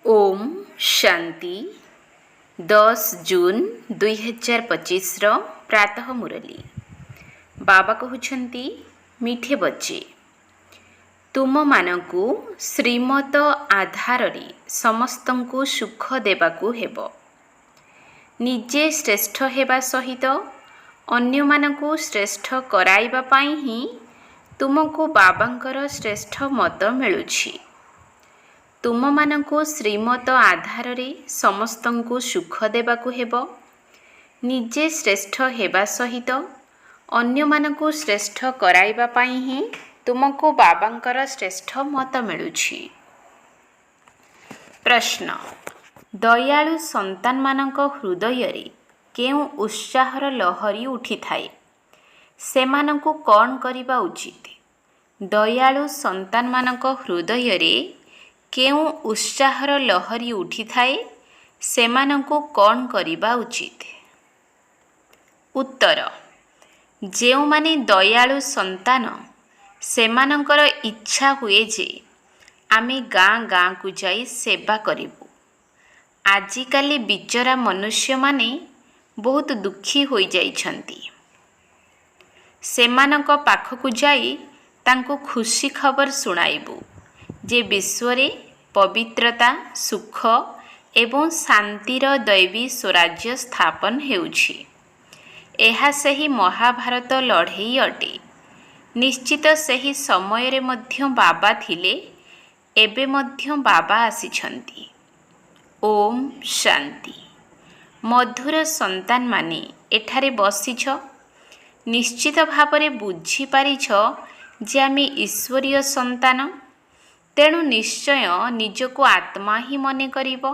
ओम शांति 10 जून 2025 प्रातः मुरली बाबा कहते मीठे बच्चे तुम मानकु श्रीमत आधार रे समस्त को सुख देवाकू हेबो। निजे श्रेष्ठ हेबा सहित अन्य मानकु श्रेष्ठ कराइबा पाई ही तुमको बाबांकर श्रेष्ठ मत मिलुछि। तुम मानकु श्रीमत आधार रे समस्त को सुख देवाकू हेबो। निजे श्रेष्ठ हेबा सहित अन्य मानकु श्रेष्ठ कराइबा पाई ही तुमको बाबांकर श्रेष्ठ मत मिलुछि। प्रश्न दयालु संतान मानक हृदय रे केउ उत्साहर लहरी उठी थाए सेमानकु कौन करिबा उचित? दयालु संतान मानक हृदय रे केउ उत्साहर लहरी उठी थाए सेमानकु कौन करिबा उचित? उत्तर जेउ माने दयालु संतान सेमानकर इच्छा हुए जे आमे गाँ गाँ को जाई सेवा करिबु। आजिकाली बिचरा मनुष्य माने बहुत दुखी होई जाइछंती। सेमानक पाखकु जाई तांको खुशी खबर सुनाइबु जे विश्वरे पवित्रता सुख एवं शांतिर दैवी स्वराज्य स्थापन हेउछि। एहा सही महाभारत लड़ई अटे। निश्चित सही समय रे मध्य बाबा थिले, एबे मध्य बाबा आसिछंती। ओम शांति। मधुर संतान माने एठारे बसिछ, निश्चित भावरे बुझी पारिछ जे आमे ईश्वरीय संतान, तेणु निश्चय निजको आत्मा ही मने करिब।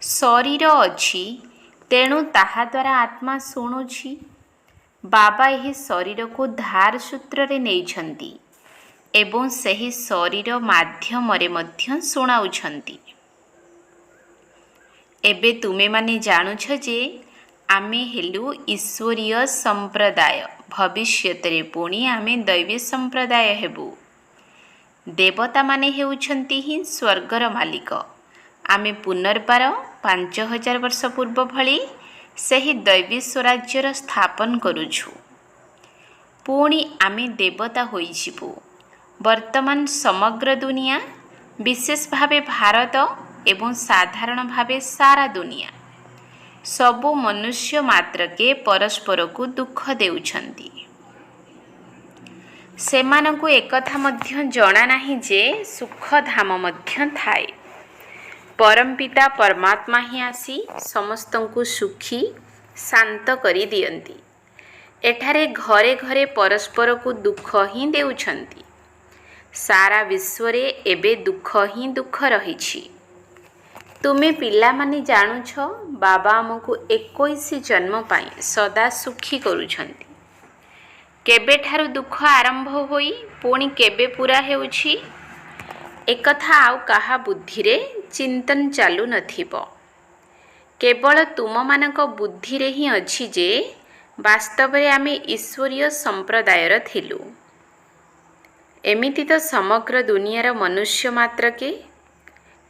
शरीर अछि तेणु ताहा द्वारा आत्मा शुणुछि। बाबा एही शरीर को धार सूत्र रे नेइछंती एवं सही शरीर माध्यम रे मध्य शुणाउछंती। एबे तुमे माने जानुछ जे आमे हेलु ईश्वरीय संप्रदाय, भविष्यत रे पुणी आमे दैवी संप्रदाय हेबु। देवता माने हेउछंती ही स्वर्गर मालिक। आमे पुनर्बार 5000 वर्ष पूर्व भली सही दैवी स्वराज्यर स्थापन करुछु। पुणी आमे देवता होइजिबु। वर्तमान समग्र दुनिया, विशेष भावे भारत एवं साधारण भावे सारा दुनिया सबु मनुष्य मात्र के परस्पर को दुख देउछंती। सेमानकु एकथा मध्य जणा नाही जे सुख धाम मध्य थाए। परमपिता परमात्मा ही आसी समस्त को सुखी शांत करी दियंती। एठारे घरे घरे परस्पर को दुख ही देउछंती। सारा विश्वरे एबे दुख ही दुख रहिछि। तुमे पिला माने जानुछ बाबा हमकु 21 जन्म पाई सदा सुखी करूछंती। केबे ठारु दुख आरंभ होई पुणी केबे पूरा हेउछि एकथा आउ काहा बुद्धि रे चिंतन चालू नथिबो। केवल तुम मानक बुद्धि रे ही अछि जे वास्तव रे आमे ईश्वरीय संप्रदायर थिलु। एमिति तो समग्र दुनियार मनुष्य मात्र के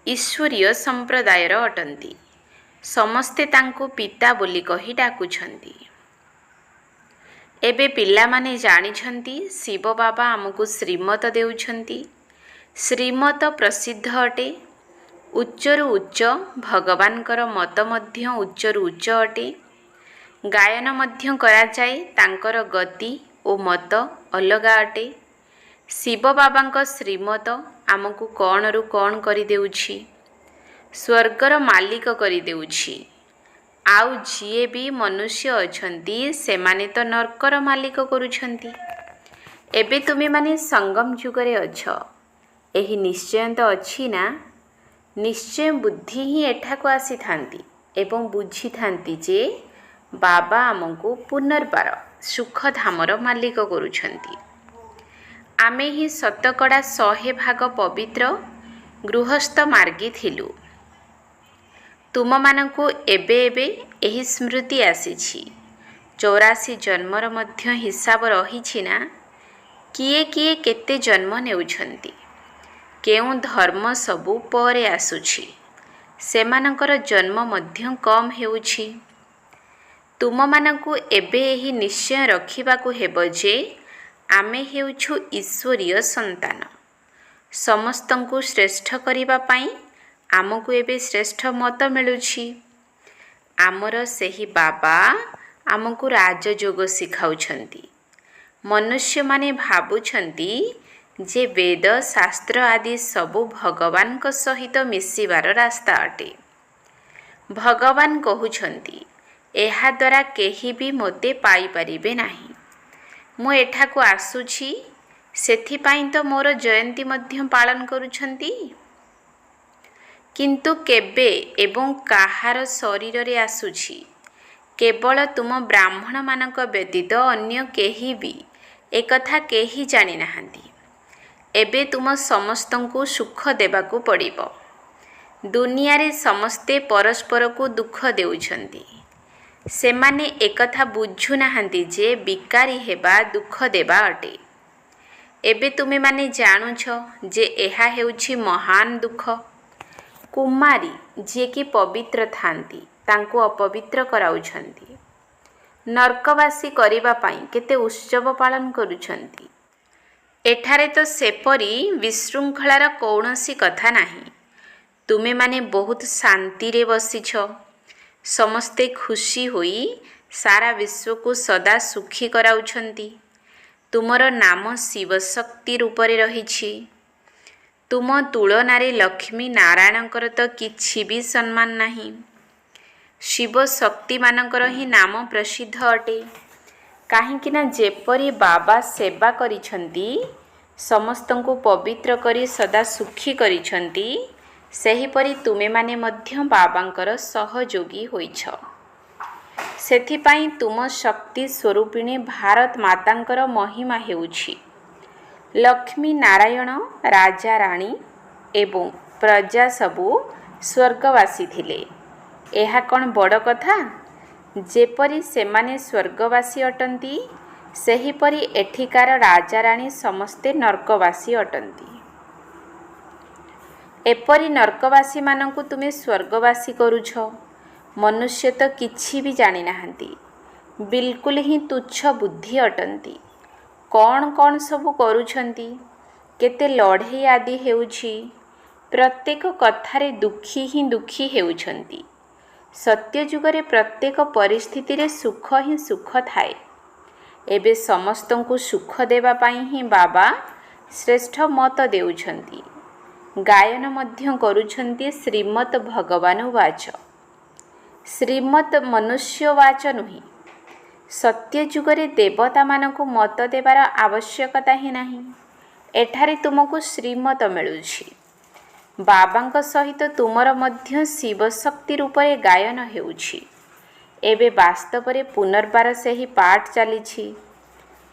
ईश्वरीय संप्रदायर अटंती। समस्ते तांको पिता बोली कहि डाकुछंती। एबे पिला माने जानिछंती शिव बाबा आमको श्रीमत देउछंती। श्रीमत प्रसिद्ध अटे। उच्चरु उच्च भगवानकर मत मध्य उच्चरु उच्च अटे। गायन मध्य करा जाए, तांकर गति ओ मत अलगा अटे। शिव बाबांक श्रीमत आमको कौन रु कौन करि देउछि? स्वर्गर मालिक करि देउछि। आउ जिए भी मनुष्य अछंती सेमाने तो नरकर मालिक करुछंती। एबे तुमे माने संगम जुगरे अछ। एही निश्चय तो अछि ना? निश्चय बुद्धि ही एठाको आसी थांती एवं बुझी थांती जे बाबा आमको पुनर्बार सुख धामर मालिक करुछंती। आमे ही शतकड़ा 100 भाग पवित्र गृहस्थ मार्गी थिलु। तुम मानकु एबे एबे एही स्मृति आसीछि। 84 जन्मर मध्य हिसाब रहिछि ना? किए किए केते जन्म नेउछंती, केउ धर्म सबु परे आसुछि। ସେମାନଙ୍କର ଜନ୍ମ ମଧ୍ୟ କମ୍ ହେଉଛି। ତୁମମାନଙ୍କୁ ଏବେ ଏହି ନିଶ୍ଚୟ ରଖିବାକୁ ହେବ ଯେ ଆମେ ହେଉଛୁ ଈଶ୍ୱରୀୟ ସନ୍ତାନ। ସମସ୍ତଙ୍କୁ ଶ୍ରେଷ୍ଠ କରିବା ପାଇଁ ଆମକୁ ଏବେ ଶ୍ରେଷ୍ଠ ମତ ମିଳୁଛି। ଆମର ସେହି ବାବା ଆମକୁ ରାଜଯୋଗ ଶିଖାଉଛନ୍ତି। ମନୁଷ୍ୟମାନେ ଭାବୁଛନ୍ତି ଯେ ବେଦ ଶାସ୍ତ୍ର ଆଦି ସବୁ ଭଗବାନଙ୍କ ସହିତ ମିଶିବାର ରାସ୍ତା ଅଟେ। ଭଗବାନ କହୁଛନ୍ତି, ଏହାଦ୍ୱାରା କେହି ବି ମୋତେ ପାଇପାରିବେ ନାହିଁ। ମୁଁ ଏଠାକୁ ଆସୁଛି, ସେଥିପାଇଁ ତ ମୋର ଜୟନ୍ତୀ ମଧ୍ୟ ପାଳନ କରୁଛନ୍ତି। କିନ୍ତୁ କେବେ ଏବଂ କାହାର ଶରୀରରେ ଆସୁଛି, କେବଳ ତୁମ ବ୍ରାହ୍ମଣମାନଙ୍କ ବ୍ୟତୀତ ଅନ୍ୟ କେହି ବି ଏକଥା କେହି ଜାଣିନାହାନ୍ତି। ଏବେ ତୁମ ସମସ୍ତଙ୍କୁ ସୁଖ ଦେବାକୁ ପଡ଼ିବ। ଦୁନିଆରେ ସମସ୍ତେ ପରସ୍ପରକୁ ଦୁଃଖ ଦେଉଛନ୍ତି। ସେମାନେ ଏକଥା ବୁଝୁନାହାନ୍ତି ଯେ ବିକାରୀ ହେବା ଦୁଃଖ ଦେବା ଅଟେ। ଏବେ ତୁମେମାନେ ଜାଣୁଛ ଯେ ଏହା ହେଉଛି ମହାନ ଦୁଃଖ। କୁମାରୀ ଯିଏକି ପବିତ୍ର ଥାନ୍ତି, ତାଙ୍କୁ ଅପବିତ୍ର କରାଉଛନ୍ତି। ନର୍କବାସୀ କରିବା ପାଇଁ କେତେ ଉତ୍ସବ ପାଳନ କରୁଛନ୍ତି। ଏଠାରେ ତ ସେପରି ବିଶୃଙ୍ଖଳାର କୌଣସି କଥା ନାହିଁ। ତୁମେମାନେ ବହୁତ ଶାନ୍ତିରେ ବସିଛ। ସମସ୍ତେ ଖୁସି ହୋଇ ସାରା ବିଶ୍ୱକୁ ସଦା ସୁଖୀ କରାଉଛନ୍ତି। ତୁମର ନାମ ଶିବଶକ୍ତି ରୂପରେ ରହିଛି। ତୁମ ତୁଳନାରେ ଲକ୍ଷ୍ମୀ ନାରାୟଣଙ୍କର ତ କିଛି ବି ସମ୍ମାନ ନାହିଁ। ଶିବ ଶକ୍ତିମାନଙ୍କର ହିଁ ନାମ ପ୍ରସିଦ୍ଧ ଅଟେ। କାହିଁକିନା ଯେପରି ବାବା ସେବା କରିଛନ୍ତି, ସମସ୍ତଙ୍କୁ ପବିତ୍ର କରି ସଦା ସୁଖୀ କରିଛନ୍ତି, ସେହିପରି ତୁମେମାନେ ମଧ୍ୟ ବାବାଙ୍କର ସହଯୋଗୀ ହୋଇଛ। ସେଥିପାଇଁ ତୁମ ଶକ୍ତି ସ୍ୱରୂପିଣୀ ଭାରତ ମାତାଙ୍କର ମହିମା ହେଉଛି, ଲକ୍ଷ୍ମୀ ନାରାୟଣ, ରାଜା ରାଣୀ ଏବଂ ପ୍ରଜା ସବୁ ସ୍ୱର୍ଗବାସୀ ଥିଲେ। ଏହା କ'ଣ ବଡ଼ କଥା? ଯେପରି ସେମାନେ ସ୍ୱର୍ଗବାସୀ ଅଟନ୍ତି, ସେହିପରି ଏଠିକାର ରାଜାରାଣୀ ସମସ୍ତେ ନର୍କବାସୀ ଅଟନ୍ତି। ଏପରି ନର୍କବାସୀମାନଙ୍କୁ ତୁମେ ସ୍ୱର୍ଗବାସୀ କରୁଛ। ମନୁଷ୍ୟ ତ କିଛି ବି ଜାଣିନାହାନ୍ତି, ବିଲକୁଲ ହିଁ ତୁଚ୍ଛ ବୁଦ୍ଧି ଅଟନ୍ତି। କ'ଣ କ'ଣ ସବୁ କରୁଛନ୍ତି, କେତେ ଲଢ଼େଇ ଆଦି ହେଉଛି। ପ୍ରତ୍ୟେକ କଥାରେ ଦୁଃଖୀ ହିଁ ଦୁଃଖୀ ହେଉଛନ୍ତି। ସତ୍ୟଯୁଗରେ ପ୍ରତ୍ୟେକ ପରିସ୍ଥିତିରେ ସୁଖ ହିଁ ସୁଖ ଥାଏ। ଏବେ ସମସ୍ତଙ୍କୁ ସୁଖ ଦେବା ପାଇଁ ହିଁ ବାବା ଶ୍ରେଷ୍ଠ ମତ ଦେଉଛନ୍ତି। ଗାୟନ ମଧ୍ୟ କରୁଛନ୍ତି ଶ୍ରୀମତ୍ ଭଗବାନ ବାଚ। ଶ୍ରୀମତ୍ ମନୁଷ୍ୟ ବାଚ ନୁହେଁ। ସତ୍ୟଯୁଗରେ ଦେବତାମାନଙ୍କୁ ମତ ଦେବାର ଆବଶ୍ୟକତା ହିଁ ନାହିଁ। ଏଠାରେ ତୁମକୁ ଶ୍ରୀମତ ମିଳୁଛି। ବାବାଙ୍କ ସହିତ ତୁମର ମଧ୍ୟ ଶିବଶକ୍ତି ରୂପରେ ଗାୟନ ହେଉଛି। ଏବେ ବାସ୍ତବରେ ପୁନର୍ବାର ସେହି ପାଠ ଚାଲିଛି।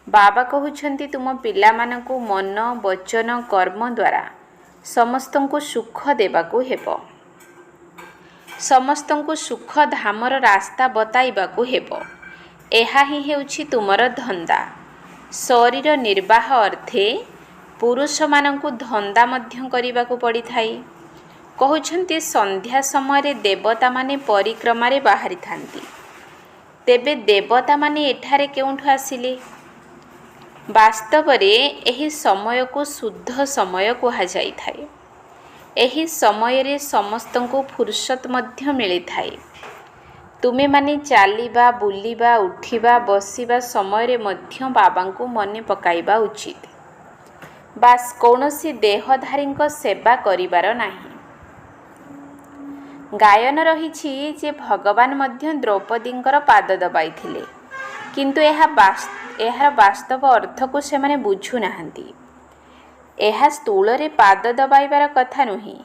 ବାବା କହୁଛନ୍ତି, ତୁମ ପିଲାମାନଙ୍କୁ ମନ, ବଚନ, କର୍ମ ଦ୍ୱାରା ସମସ୍ତଙ୍କୁ ସୁଖ ଦେବାକୁ ହେବ। ସମସ୍ତଙ୍କୁ ସୁଖ ଧାମର ରାସ୍ତା ବତାଇବାକୁ ହେବ। ଏହା ହିଁ ହେଉଛି ତୁମର ଧନ୍ଦା। ଶରୀର ନିର୍ବାହ ଅର୍ଥେ ପୁରୁଷମାନଙ୍କୁ ଧନ୍ଦା ମଧ୍ୟ କରିବାକୁ ପଡ଼ିଥାଏ। କହୁଛନ୍ତି, ସନ୍ଧ୍ୟା ସମୟରେ ଦେବତାମାନେ ପରିକ୍ରମାରେ ବାହାରିଥାନ୍ତି। ତେବେ ଦେବତାମାନେ ଏଠାରେ କେଉଁଠୁ ଆସିଲେ? ବାସ୍ତବରେ ଏହି ସମୟକୁ ଶୁଦ୍ଧ ସମୟ କୁହାଯାଇଥାଏ। ଏହି ସମୟରେ ସମସ୍ତଙ୍କୁ ଫୁର୍ସତ ମଧ୍ୟ ମିଳିଥାଏ। ତୁମେମାନେ ଚାଲିବା, ବୁଲିବା, ଉଠିବା, ବସିବା ସମୟରେ ମଧ୍ୟ ବାବାଙ୍କୁ ମନେ ପକାଇବା ଉଚିତ। ବାସ୍ କୌଣସି ଦେହଧାରୀଙ୍କ ସେବା କରିବାର ନାହିଁ। ଗାୟନ ରହିଛି ଯେ ଭଗବାନ ମଧ୍ୟ ଦ୍ରୌପଦୀଙ୍କର ପାଦ ଦବାଇଥିଲେ, କିନ୍ତୁ ଏହାର ବାସ୍ତବ ଅର୍ଥକୁ ସେମାନେ ବୁଝୁନାହାନ୍ତି। ଏହା ସ୍ଥୂଳରେ ପାଦ ଦବାଇବାର କଥା ନୁହେଁ।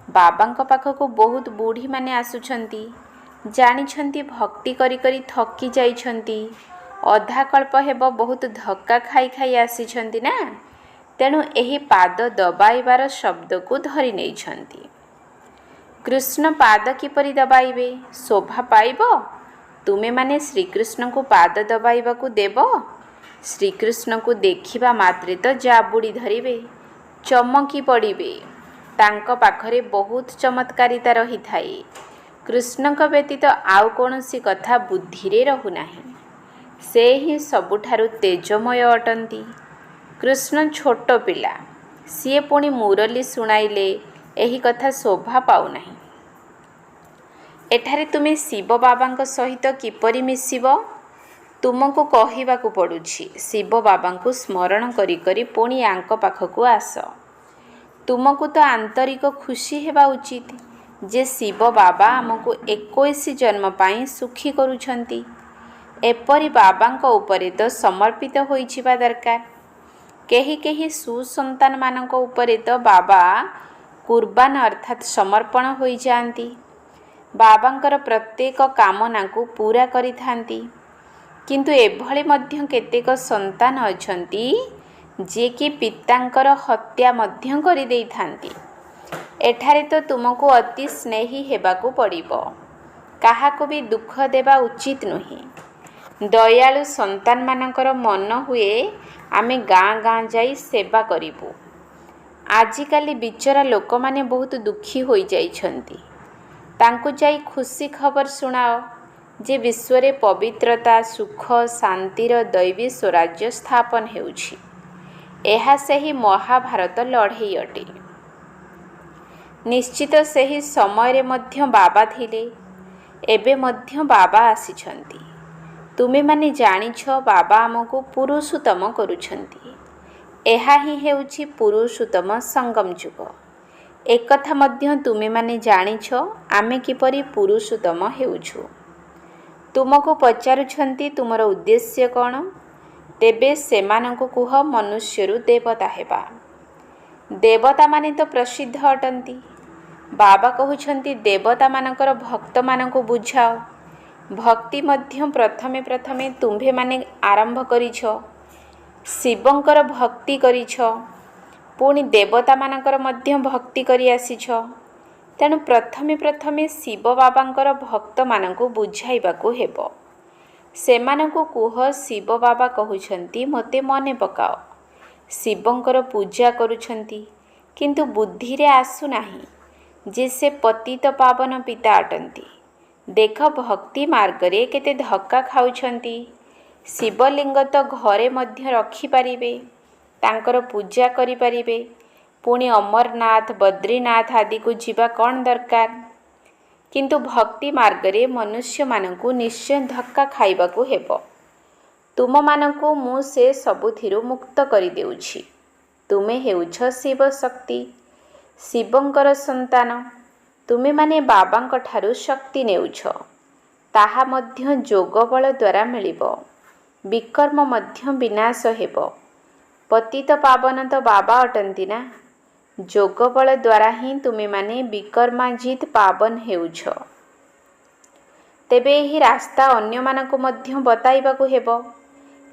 ବାବାଙ୍କ ପାଖକୁ ବହୁତ ବୁଢ଼ୀମାନେ ଆସୁଛନ୍ତି। ଜାଣିଛନ୍ତି ଭକ୍ତି କରି କରି ଥକି ଯାଇଛନ୍ତି। ଅଧା କଳ୍ପ ହେବ ବହୁତ ଧକ୍କା ଖାଇ ଖାଇ ଆସିଛନ୍ତି ନା, ତେଣୁ ଏହି ପାଦ ଦବାଇବାର ଶବ୍ଦକୁ ଧରି ନେଇଛନ୍ତି। କୃଷ୍ଣ ପାଦ କିପରି ଦବାଇବେ? ଶୋଭା ପାଇବ? ତୁମେମାନେ ଶ୍ରୀକୃଷ୍ଣଙ୍କୁ ପାଦ ଦବାଇବାକୁ ଦେବ? ଶ୍ରୀକୃଷ୍ଣଙ୍କୁ ଦେଖିବା ମାତ୍ରେ ତ ଜାବୁଡ଼ି ଧରିବେ, ଚମକି ପଡ଼ିବେ। ତାଙ୍କ ପାଖରେ ବହୁତ ଚମତ୍କାରିତା ରହିଥାଏ। କୃଷ୍ଣଙ୍କ ବ୍ୟତୀତ ଆଉ କୌଣସି କଥା ବୁଦ୍ଧିରେ ରହୁନାହିଁ। ସେ ହିଁ ସବୁଠାରୁ ତେଜମୟ ଅଟନ୍ତି। କୃଷ୍ଣ ଛୋଟ ପିଲା, ସିଏ ପୁଣି ମୁରଲି ଶୁଣାଇଲେ ଏହି କଥା ଶୋଭା ପାଉନାହିଁ। ଏଠାରେ ତୁମେ ଶିବ ବାବାଙ୍କ ସହିତ କିପରି ମିଶିବ? ତୁମକୁ କହିବାକୁ ପଡ଼ୁଛି, ଶିବ ବାବାଙ୍କୁ ସ୍ମରଣ କରି କରି ପୁଣି ୟାଙ୍କ ପାଖକୁ ଆସ। ତୁମକୁ ତ ଆନ୍ତରିକ ଖୁସି ହେବା ଉଚିତ ଯେ ଶିବ ବାବା ଆମକୁ 21 ଜନ୍ମ ପାଇଁ ସୁଖୀ କରୁଛନ୍ତି। ଏପରି ବାବାଙ୍କ ଉପରେ ତ ସମର୍ପିତ ହୋଇଯିବା ଦରକାର। କେହି କେହି ସୁସନ୍ତାନମାନଙ୍କ ଉପରେ ତ ବାବା କୁର୍ବାନ ଅର୍ଥାତ୍ ସମର୍ପଣ ହୋଇଯାଆନ୍ତି। ବାବାଙ୍କର ପ୍ରତ୍ୟେକ କାମନାକୁ ପୂରା କରିଥାନ୍ତି। କିନ୍ତୁ ଏଭଳି ମଧ୍ୟ କେତେକ ସନ୍ତାନ ଅଛନ୍ତି ଯିଏକି ପିତାଙ୍କର ହତ୍ୟା ମଧ୍ୟ କରିଦେଇଥାନ୍ତି। ଏଠାରେ ତ ତୁମକୁ ଅତି ସ୍ନେହୀ ହେବାକୁ ପଡ଼ିବ। କାହାକୁ ବି ଦୁଃଖ ଦେବା ଉଚିତ ନୁହେଁ। ଦୟାଳୁ ସନ୍ତାନମାନଙ୍କର ମନ ହୁଏ ଆମେ ଗାଁ ଗାଁ ଯାଇ ସେବା କରିବୁ। ଆଜିକାଲି ବିଚରା ଲୋକମାନେ ବହୁତ ଦୁଃଖୀ ହୋଇଯାଇଛନ୍ତି। ତାଙ୍କୁ ଯାଇ ଖୁସି ଖବର ଶୁଣାଅ ଯେ ବିଶ୍ୱରେ ପବିତ୍ରତା, ସୁଖ, ଶାନ୍ତିର ଦୈବୀ ସ୍ୱରାଜ୍ୟ ସ୍ଥାପନ ହେଉଛି। ଏହା ସେହି ମହାଭାରତ ଲଢ଼େଇ ଅଟେ। ନିଶ୍ଚିତ ସେହି ସମୟରେ ମଧ୍ୟ ବାବା ଥିଲେ। ଏବେ ମଧ୍ୟ ବାବା ଆସିଛନ୍ତି। ତୁମେମାନେ ଜାଣିଛ ବାବା ଆମକୁ ପୁରୁଷୋତ୍ତମ କରୁଛନ୍ତି। ଏହା ହିଁ ହେଉଛି ପୁରୁଷୋତ୍ତମ ସଙ୍ଗମ ଯୁଗ। ଏକଥା ମଧ୍ୟ ତୁମେମାନେ ଜାଣିଛ ଆମେ କିପରି ପୁରୁଷୋତ୍ତମ ହେଉଛୁ। ତୁମକୁ ପଚାରୁଛନ୍ତି ତୁମର ଉଦ୍ଦେଶ୍ୟ କ'ଣ? ତେବେ ସେମାନଙ୍କୁ କୁହ ମନୁଷ୍ୟରୁ ଦେବତା ହେବା। ଦେବତାମାନେ ତ ପ୍ରସିଦ୍ଧ ଅଟନ୍ତି। ବାବା କହୁଛନ୍ତି ଦେବତାମାନଙ୍କର ଭକ୍ତମାନଙ୍କୁ ବୁଝାଅ। ଭକ୍ତି ମଧ୍ୟ ପ୍ରଥମେ ତୁମ୍ଭେମାନେ ଆରମ୍ଭ କରିଛ। ଶିବଙ୍କର ଭକ୍ତି କରିଛ, ପୁଣି ଦେବତାମାନଙ୍କର ମଧ୍ୟ ଭକ୍ତି କରି ଆସିଛ। ତେଣୁ ପ୍ରଥମେ ଶିବ ବାବାଙ୍କର ଭକ୍ତମାନଙ୍କୁ ବୁଝାଇବାକୁ ହେବ। ସେମାନଙ୍କୁ କୁହ ଶିବ ବାବା କହୁଛନ୍ତି ମୋତେ ମନେ ପକାଅ। ଶିବଙ୍କର ପୂଜା କରୁଛନ୍ତି, କିନ୍ତୁ ବୁଦ୍ଧିରେ ଆସୁନାହିଁ ଯେ ସେ ପତିତ ପାବନ ପିତା ଅଟନ୍ତି। ଦେଖ ଭକ୍ତି ମାର୍ଗରେ କେତେ ଧକ୍କା ଖାଉଛନ୍ତି। ଶିବଲିଙ୍ଗ ତ ଘରେ ମଧ୍ୟ ରଖିପାରିବେ, ତାଙ୍କର ପୂଜା କରିପାରିବେ। ପୁଣି ଅମରନାଥ, ବଦ୍ରୀନାଥ ଆଦିକୁ ଯିବା କ'ଣ ଦରକାର? କିନ୍ତୁ ଭକ୍ତି ମାର୍ଗରେ ମନୁଷ୍ୟମାନଙ୍କୁ ନିଶ୍ଚୟ ଧକ୍କା ଖାଇବାକୁ ହେବ। ତୁମମାନଙ୍କୁ ମୁଁ ସେ ସବୁଥିରୁ ମୁକ୍ତ କରିଦେଉଛି। ତୁମେ ହେଉଛ ଶିବ ଶକ୍ତି, ଶିବଙ୍କର ସନ୍ତାନ। ତୁମେମାନେ ବାବାଙ୍କ ଠାରୁ ଶକ୍ତି ନେଉଛ। ତାହା ମଧ୍ୟ ଯୋଗ ବଳ ଦ୍ୱାରା ମିଳିବ। ବିକର୍ମ ମଧ୍ୟ ବିନାଶ ହେବ। ପତିତ ପାବନ ତ ବାବା ଅଟନ୍ତି ନା। ଯୋଗ ବଳ ଦ୍ୱାରା ହିଁ ତୁମେମାନେ ବିକର୍ମାଜିତ ପାବନ ହେଉଛ। ତେବେ ଏହି ରାସ୍ତା ଅନ୍ୟମାନଙ୍କୁ ମଧ୍ୟ ବତାଇବାକୁ ହେବ।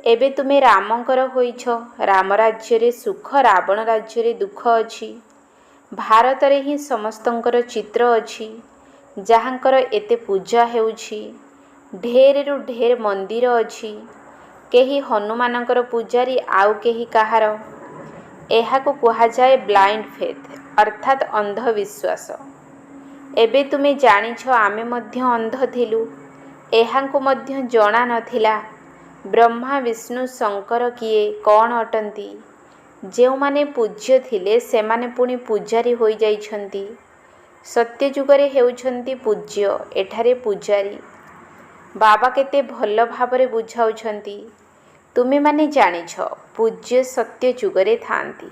ଏବେ ତୁମେ ରାମଙ୍କର ହୋଇଛ। ରାମ ରାଜ୍ୟରେ ସୁଖ, ରାବଣ ରାଜ୍ୟରେ ଦୁଃଖ ଅଛି। ଭାରତରେ ହିଁ ସମସ୍ତଙ୍କର ଚିତ୍ର ଅଛି, ଯାହାଙ୍କର ଏତେ ପୂଜା ହେଉଛି। ଢେରରୁ ଢେର ମନ୍ଦିର ଅଛି। କେହି ହନୁମାନଙ୍କର ପୂଜାରୀ, ଆଉ କେହି କାହାର। ଏହାକୁ କୁହାଯାଏ ବ୍ଲାଇଣ୍ଡ ଫେଥ୍ ଅର୍ଥାତ୍ ଅନ୍ଧବିଶ୍ୱାସ। ଏବେ ତୁମେ ଜାଣିଛ ଆମେ ମଧ୍ୟ ଅନ୍ଧ ଥିଲୁ। ଏହାଙ୍କୁ ମଧ୍ୟ ଜଣା ନଥିଲା ବ୍ରହ୍ମା, ବିଷ୍ଣୁ, ଶଙ୍କର କିଏ, କ'ଣ ଅଟନ୍ତି। ଯେଉଁମାନେ ପୂଜ୍ୟ ଥିଲେ ସେମାନେ ପୁଣି ପୂଜାରୀ ହୋଇଯାଇଛନ୍ତି। ସତ୍ୟଯୁଗରେ ହେଉଛନ୍ତି ପୂଜ୍ୟ, ଏଠାରେ ପୂଜାରୀ। ବାବା କେତେ ଭଲ ଭାବରେ ବୁଝାଉଛନ୍ତି। ତୁମେମାନେ ଜାଣିଛ ପୂଜ୍ୟ ସତ୍ୟ ଯୁଗରେ ଥାଆନ୍ତି,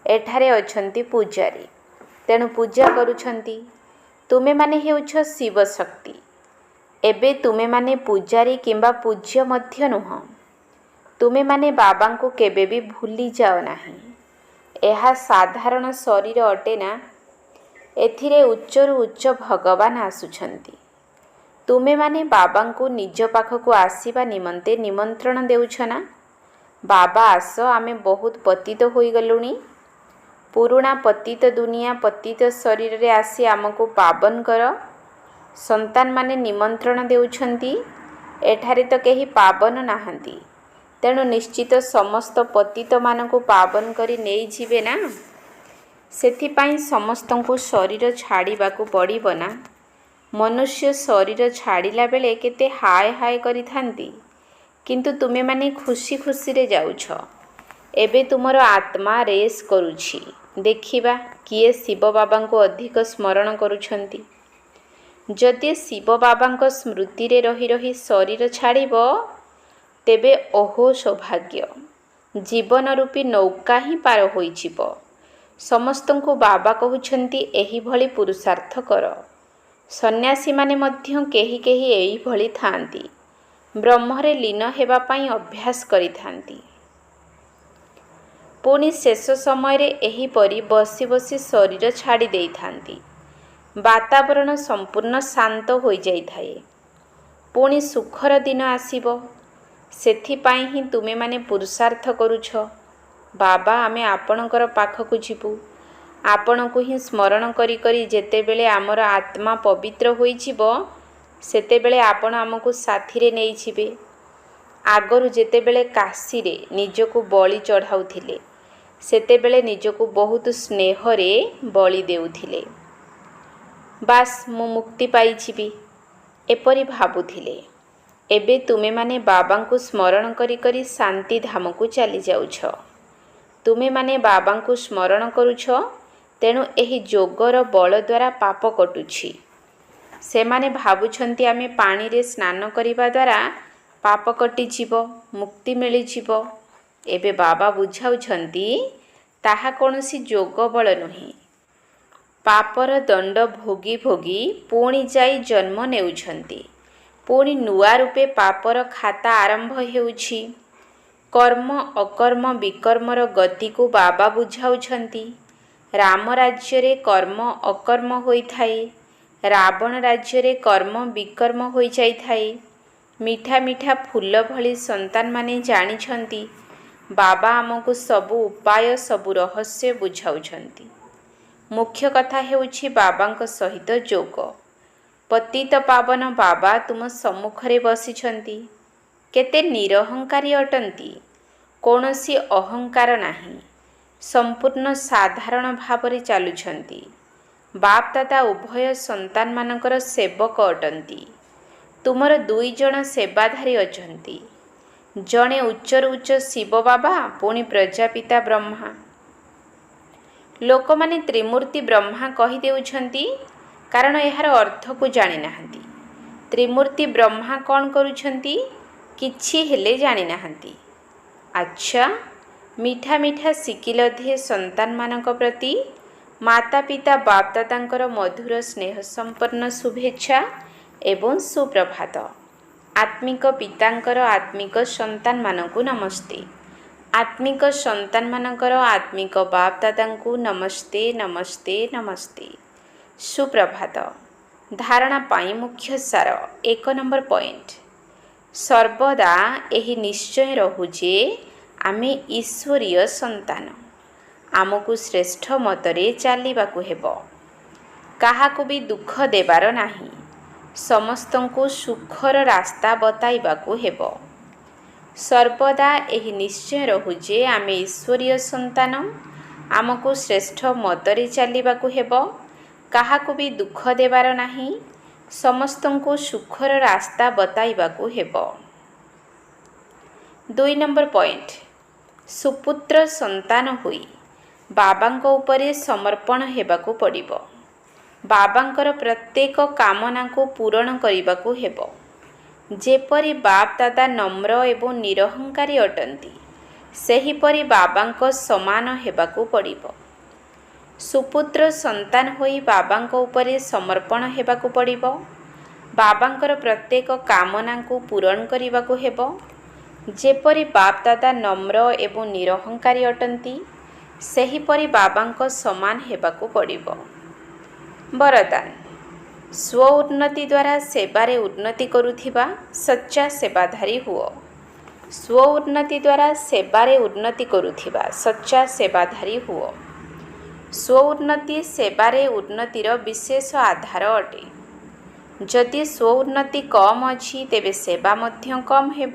ଏଠାରେ ଅଛନ୍ତି ପୂଜାରୀ। ତେଣୁ ପୂଜା କରୁଛନ୍ତି। ତୁମେମାନେ ହେଉଛ ଶିବ ଶକ୍ତି। ଏବେ ତୁମେମାନେ ପୂଜାରୀ କିମ୍ବା ପୂଜ୍ୟ ମଧ୍ୟ ନୁହଁ। ତୁମେମାନେ ବାବାଙ୍କୁ କେବେ ବି ଭୁଲି ଯାଅ ନାହିଁ। ଏହା ସାଧାରଣ ଶରୀର ଅଟେ ନା, ଏଥିରେ ଉଚ୍ଚରୁ ଉଚ୍ଚ ଭଗବାନ ଆସୁଛନ୍ତି। ତୁମେମାନେ ବାବାଙ୍କୁ ନିଜ ପାଖକୁ ଆସିବା ନିମନ୍ତେ ନିମନ୍ତ୍ରଣ ଦେଉଛ ନା? ବାବା ଆସ, ଆମେ ବହୁତ ପତିତ ହୋଇଗଲୁଣି। ପୁରୁଣା ପତିତ ଦୁନିଆ ପତିତ ଶରୀରରେ ଆସି ଆମକୁ ପାବନ କର। ସନ୍ତାନମାନେ ନିମନ୍ତ୍ରଣ ଦେଉଛନ୍ତି। ଏଠାରେ ତ କେହି ପାବନ ନାହାନ୍ତି। ତେଣୁ ନିଶ୍ଚିତ ସମସ୍ତ ପତିତମାନଙ୍କୁ ପାବନ କରି ନେଇଯିବେ ନା। ସେଥିପାଇଁ ସମସ୍ତଙ୍କୁ ଶରୀର ଛାଡ଼ିବାକୁ ପଡ଼ିବ ନା। ମନୁଷ୍ୟ ଶରୀର ଛାଡ଼ିଲା ବେଳେ କେତେ ହାୟ ହାୟ କରିଥାନ୍ତି, କିନ୍ତୁ ତୁମେମାନେ ଖୁସି ଖୁସିରେ ଯାଉଛ। ଏବେ ତୁମର ଆତ୍ମା ରେସ୍ କରୁଛି, ଦେଖିବା କିଏ ଶିବ ବାବାଙ୍କୁ ଅଧିକ ସ୍ମରଣ କରୁଛନ୍ତି। ଯଦି ଶିବ ବାବାଙ୍କ ସ୍ମୃତିରେ ରହି ରହି ଶରୀର ଛାଡ଼ିବ, ତେବେ ଓହୋ ସୌଭାଗ୍ୟ, ଜୀବନ ରୂପୀ ନୌକା ହିଁ ପାର ହୋଇଯିବ। ସମସ୍ତଙ୍କୁ ବାବା କହୁଛନ୍ତି ଏହିଭଳି ପୁରୁଷାର୍ଥ କର। ସନ୍ନ୍ୟାସୀମାନେ ମଧ୍ୟ କେହି କେହି ଏଇଭଳି ଥାଆନ୍ତି, ବ୍ରହ୍ମରେ ଲୀନ ହେବା ପାଇଁ ଅଭ୍ୟାସ କରିଥାନ୍ତି। ପୁଣି ଶେଷ ସମୟରେ ଏହିପରି ବସି ବସି ଶରୀର ଛାଡ଼ି ଦେଇଥାନ୍ତି। ବାତାବରଣ ସମ୍ପୂର୍ଣ୍ଣ ଶାନ୍ତ ହୋଇଯାଇଥାଏ। ପୁଣି ସୁଖର ଦିନ ଆସିବ। ସେଥିପାଇଁ ହିଁ ତୁମେମାନେ ପୁରୁଷାର୍ଥ କରୁଛ। ବାବା, ଆମେ ଆପଣଙ୍କର ପାଖକୁ ଯିବୁ। ଆପଣଙ୍କୁ ହିଁ ସ୍ମରଣ କରି କରି ଯେତେବେଳେ ଆମର ଆତ୍ମା ପବିତ୍ର ହୋଇଯିବ, ସେତେବେଳେ ଆପଣ ଆମକୁ ସାଥିରେ ନେଇଯିବେ। ଆଗରୁ ଯେତେବେଳେ କାଶୀରେ ନିଜକୁ ବଳି ଚଢ଼ାଉଥିଲେ, ସେତେବେଳେ ନିଜକୁ ବହୁତ ସ୍ନେହରେ ବଳି ଦେଉଥିଲେ। ବାସ୍ ମୁଁ ମୁକ୍ତି ପାଇଯିବି, ଏପରି ଭାବୁଥିଲେ। ଏବେ ତୁମେମାନେ ବାବାଙ୍କୁ ସ୍ମରଣ କରି କରି ଶାନ୍ତି ଧାମକୁ ଚାଲିଯାଉଛ। ତୁମେମାନେ ବାବାଙ୍କୁ ସ୍ମରଣ କରୁଛ, ତେଣୁ ଏହି ଯୋଗର ବଳ ଦ୍ୱାରା ପାପ କଟୁଛି। ସେମାନେ ଭାବୁଛନ୍ତି ଆମେ ପାଣିରେ ସ୍ନାନ କରିବା ଦ୍ୱାରା ପାପ କଟିଯିବ, ମୁକ୍ତି ମିଳିଯିବ। ଏବେ ବାବା ବୁଝାଉଛନ୍ତି ତାହା କୌଣସି ଯୋଗ ବଳ ନୁହେଁ। ପାପର ଦଣ୍ଡ ଭୋଗି ଭୋଗି ପୁଣି ଯାଇ ଜନ୍ମ ନେଉଛନ୍ତି। ପୁଣି ନୂଆ ରୂପେ ପାପର ଖାତା ଆରମ୍ଭ ହେଉଛି। କର୍ମ ଅକର୍ମ ବିକର୍ମର ଗତିକୁ ବାବା ବୁଝାଉଛନ୍ତି। ରାମ ରାଜ୍ୟରେ କର୍ମ ଅକର୍ମ ହୋଇଥାଏ, ରାବଣ ରାଜ୍ୟରେ କର୍ମ ବିକର୍ମ ହୋଇଯାଇଥାଏ। ମିଠା ମିଠା ଫୁଲ ଭଳି ସନ୍ତାନମାନେ ଜାଣିଛନ୍ତି ବାବା ଆମକୁ ସବୁ ଉପାୟ, ସବୁ ରହସ୍ୟ ବୁଝାଉଛନ୍ତି। ମୁଖ୍ୟ କଥା ହେଉଛି ବାବାଙ୍କ ସହିତ ଯୋଗ। ପତିତ ପାବନ ବାବା ତୁମ ସମ୍ମୁଖରେ ବସିଛନ୍ତି। କେତେ ନିରହଙ୍କାରୀ ଅଟନ୍ତି, କୌଣସି ଅହଙ୍କାର ନାହିଁ। ସମ୍ପୂର୍ଣ୍ଣ ସାଧାରଣ ଭାବରେ ଚାଲୁଛନ୍ତି। ବାପ ଦାଦା ଉଭୟ ସନ୍ତାନମାନଙ୍କର ସେବକ ଅଟନ୍ତି। ତୁମର 2 ଜଣ ସେବାଧାରୀ ଅଛନ୍ତି। ଜଣେ ଉଚ୍ଚରୁ ଉଚ୍ଚ ଶିବ ବାବା, ପୁଣି ପ୍ରଜାପିତା ବ୍ରହ୍ମା। ଲୋକମାନେ ତ୍ରିମୂର୍ତ୍ତି ବ୍ରହ୍ମା କହିଦେଉଛନ୍ତି, କାରଣ ଏହାର ଅର୍ଥକୁ ଜାଣିନାହାନ୍ତି। ତ୍ରିମୂର୍ତ୍ତି ବ୍ରହ୍ମା କ'ଣ କରୁଛନ୍ତି, କିଛି ହେଲେ ଜାଣିନାହାନ୍ତି। ଆଚ୍ଛା, ମିଠା ମିଠା ଶିକିଲଧେ ସନ୍ତାନମାନଙ୍କ ପ୍ରତି ମାତା ପିତା ବାପ ଦାଦାଙ୍କର ମଧୁର ସ୍ନେହ ସମ୍ପନ୍ନ ଶୁଭେଚ୍ଛା ଏବଂ ସୁପ୍ରଭାତ। ଆତ୍ମିକ ପିତାଙ୍କର ଆତ୍ମିକ ସନ୍ତାନମାନଙ୍କୁ ନମସ୍ତେ। ଆତ୍ମିକ ସନ୍ତାନମାନଙ୍କର ଆତ୍ମିକ ବାପ ଦାଦାଙ୍କୁ ନମସ୍ତେ ନମସ୍ତେ ନମସ୍ତେ। ସୁପ୍ରଭାତ। ଧାରଣା ପାଇଁ ମୁଖ୍ୟ ସାର। 1 ନମ୍ବର ପଏଣ୍ଟ। ସର୍ବଦା ଏହି ନିଶ୍ଚୟ ରହୁ ଯେ ଆମେ ଈଶ୍ୱରୀୟ ସନ୍ତାନ। ଆମକୁ ଶ୍ରେଷ୍ଠ ମତରେ ଚାଲିବାକୁ ହେବ। କାହାକୁ ବି ଦୁଃଖ ଦେବାର ନାହିଁ। ସମସ୍ତଙ୍କୁ ସୁଖର ରାସ୍ତା ବତାଇବାକୁ ହେବ। ସର୍ବଦା ଏହି ନିଶ୍ଚୟ ରହୁ ଯେ ଆମେ ଈଶ୍ୱରୀୟ ସନ୍ତାନ। ଆମକୁ ଶ୍ରେଷ୍ଠ ମତରେ ଚାଲିବାକୁ ହେବ। କାହାକୁ ବି ଦୁଃଖ ଦେବାର ନାହିଁ। ସମସ୍ତଙ୍କୁ ସୁଖର ରାସ୍ତା ବତାଇବାକୁ ହେବ। 2 ନମ୍ବର ପଏଣ୍ଟ। ସୁପୁତ୍ର ସନ୍ତାନ ହୋଇ ବାବାଙ୍କ ଉପରେ ସମର୍ପଣ ହେବାକୁ ପଡ଼ିବ। ବାବାଙ୍କର ପ୍ରତ୍ୟେକ କାମନାକୁ ପୂରଣ କରିବାକୁ ହେବ। ଯେପରି ବାପ ଦାଦା ନମ୍ର ଏବଂ ନିରହଙ୍କାରୀ ଅଟନ୍ତି, ସେହିପରି ବାବାଙ୍କ ସମାନ ହେବାକୁ ପଡ଼ିବ। ସୁପୁତ୍ର ସନ୍ତାନ ହୋଇ ବାବାଙ୍କ ଉପରେ ସମର୍ପଣ ହେବାକୁ ପଡ଼ିବ। ବାବାଙ୍କର ପ୍ରତ୍ୟେକ କାମନାକୁ ପୂରଣ କରିବାକୁ ହେବ। ଯେପରି ବାପ ଦାଦା ନମ୍ର ଏବଂ ନିରହଙ୍କାରୀ ଅଟନ୍ତି, ସେହିପରି ବାବାଙ୍କ ସମାନ ହେବାକୁ ପଡ଼ିବ। ବରଦାନ। ସ୍ୱ ଉନ୍ନତି ଦ୍ୱାରା ସେବାରେ ଉନ୍ନତି କରୁଥିବା ସଚ୍ଚା ସେବାଧାରୀ ହୁଅ। ସ୍ୱ ଉନ୍ନତି ଦ୍ୱାରା ସେବାରେ ଉନ୍ନତି କରୁଥିବା ସଚ୍ଚା ସେବାଧାରୀ ହୁଅ। ସ୍ୱ ଉନ୍ନତି ସେବାରେ ଉନ୍ନତିର ବିଶେଷ ଆଧାର ଅଟେ। ଯଦି ସ୍ୱ ଉନ୍ନତି କମ୍ ଅଛି, ତେବେ ସେବା ମଧ୍ୟ କମ୍ ହେବ।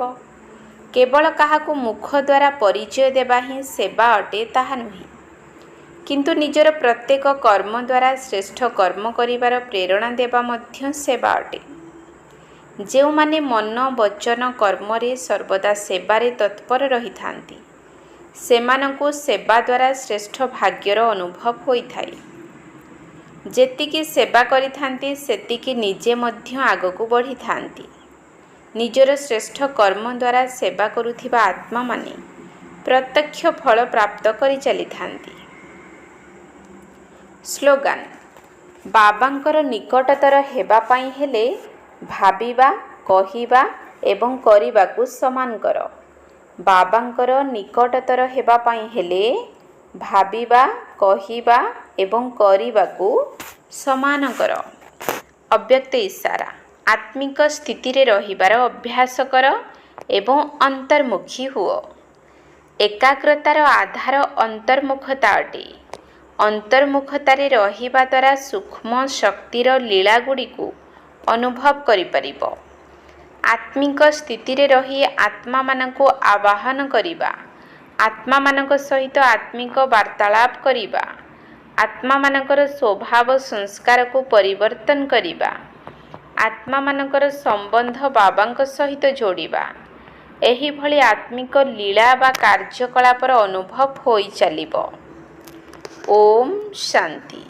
କେବଳ କାହାକୁ ମୁଖ ଦ୍ୱାରା ପରିଚୟ ଦେବା ହିଁ ସେବା ଅଟେ, ତାହା ନୁହେଁ। କିନ୍ତୁ ନିଜର ପ୍ରତ୍ୟେକ କର୍ମ ଦ୍ୱାରା ଶ୍ରେଷ୍ଠ କର୍ମ କରିବାର ପ୍ରେରଣା ଦେବା ମଧ୍ୟ ସେବା ଅଟେ। ଯେଉଁମାନେ ମନ ବଚନ କର୍ମରେ ସର୍ବଦା ସେବାରେ ତତ୍ପର ରହିଥାନ୍ତି, ସେମାନଙ୍କୁ ସେବା ଦ୍ୱାରା ଶ୍ରେଷ୍ଠ ଭାଗ୍ୟର ଅନୁଭବ ହୋଇଥାଏ। ଯେତିକି ସେବା କରିଥାନ୍ତି ସେତିକି ନିଜେ ମଧ୍ୟ ଆଗକୁ ବଢ଼ିଥାନ୍ତି। ନିଜର ଶ୍ରେଷ୍ଠ କର୍ମ ଦ୍ୱାରା ସେବା କରୁଥିବା ଆତ୍ମାମାନେ ପ୍ରତ୍ୟକ୍ଷ ଫଳ ପ୍ରାପ୍ତ କରି ଚାଲିଥାନ୍ତି। ସ୍ଲୋଗାନ: ବାବାଙ୍କର ନିକଟତର ହେବା ପାଇଁ ହେଲେ ଭାବିବା, କହିବା ଏବଂ କରିବାକୁ ସମାନ କର। ବାବାଙ୍କର ନିକଟତର ହେବା ପାଇଁ ହେଲେ ଭାବିବା, କହିବା ଏବଂ କରିବାକୁ ସମାନ କର। ଅବ୍ୟକ୍ତ ଇଶାରା: ଆତ୍ମିକ ସ୍ଥିତିରେ ରହିବାର ଅଭ୍ୟାସ କର ଏବଂ ଅନ୍ତର୍ମୁଖୀ ହୁଅ। ଏକାଗ୍ରତାର ଆଧାର ଅନ୍ତର୍ମୁଖତା ଅଟେ। ଅନ୍ତର୍ମୁଖତାରେ ରହିବା ଦ୍ୱାରା ସୂକ୍ଷ୍ମ ଶକ୍ତିର ଲୀଳାଗୁଡ଼ିକୁ ଅନୁଭବ କରିପାରିବ। ଆତ୍ମିକ ସ୍ଥିତିରେ ରହି ଆତ୍ମାମାନଙ୍କୁ ଆବାହନ କରିବା, ଆତ୍ମାମାନଙ୍କ ସହିତ ଆତ୍ମିକ ବାର୍ତ୍ତାଳାପ କରିବା, ଆତ୍ମାମାନଙ୍କର ସ୍ୱଭାବ ସଂସ୍କାରକୁ ପରିବର୍ତ୍ତନ କରିବା, ଆତ୍ମାମାନଙ୍କର ସମ୍ବନ୍ଧ ବାବାଙ୍କ ସହିତ ଯୋଡ଼ିବା, ଏହିଭଳି ଆତ୍ମିକ ଲୀଳା ବା କାର୍ଯ୍ୟକଳାପର ଅନୁଭବ ହୋଇ ଚାଲିବ। ଓମ୍ ଶାନ୍ତି।